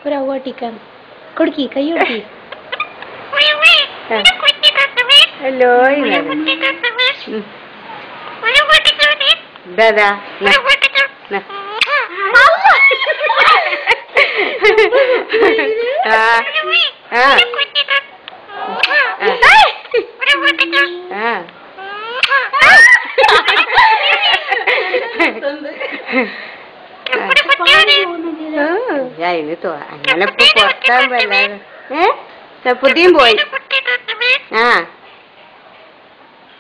ഒരു അവട്ടിക്കാൻ കൊടുക്കി കൈ കൊടുക്കി hello Dada ini tuh അങ്ങനെ പുറത്താൻ പറ്റില്ല സപ്പുദ്ദീൻ പോയി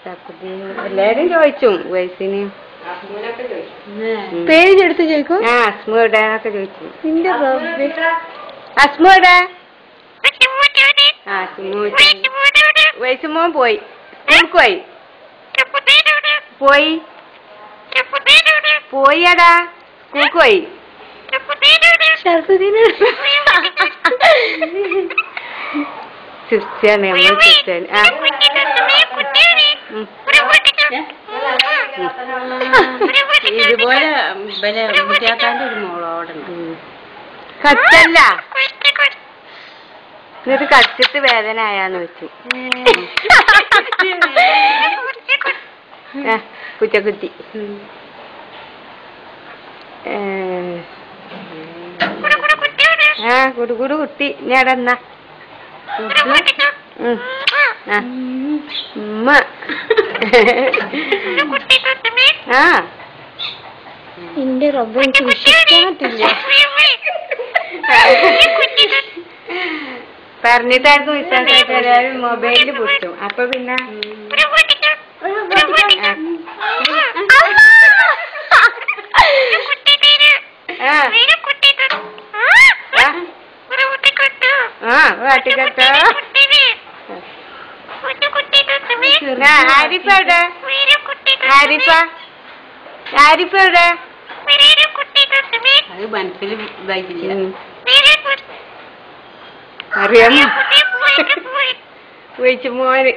സപ്പുദ്ദീൻ എല്ലാരും ചോദിച്ചു വയസ്സിന് പേര് എടുത്ത് ചോദിക്കും അസ്മയുടെ ഒക്കെ ചോദിച്ചു നിന്റെ അസ്മയുടെ വയസ്സുമോൻ പോയി സ്കൂൾക്ക് പോയി പോയടാ സ്കൂൾക്ക് പോയി ക്രിസ്ത്യാനി നമ്മൾ ക്രിസ്ത്യാനി ഇതുപോലെ മുറ്റിയാക്കാൻ്റെ ഒരു മോളോടുണ്ട് കച്ചല്ല എന്നിട്ട് കച്ചിട്ട് വേദന ആയാന്ന് വെച്ചു കുറ്റക്കുത്തി കുടുകുടു കുത്തി ഞാടെന്നാ ഉമ്മ എന്റെ റബ്ബ് എനിക്ക് വിശ്വസിക്കാൻ പറ്റില്ല പറഞ്ഞിട്ടായിരുന്നു വിശ്വാസമായിട്ട് എല്ലാവരും മൊബൈലിൽ പൊട്ടും അപ്പൊ പിന്നെ കാട്ടിക്കട്ടോ ആരിഫ എവിടെ ആരിഫ എവിടെ അത് മനസ്സിൽ ഇതായിട്ടില്ല അറിയാമോ ചോദിച്ചു മോന്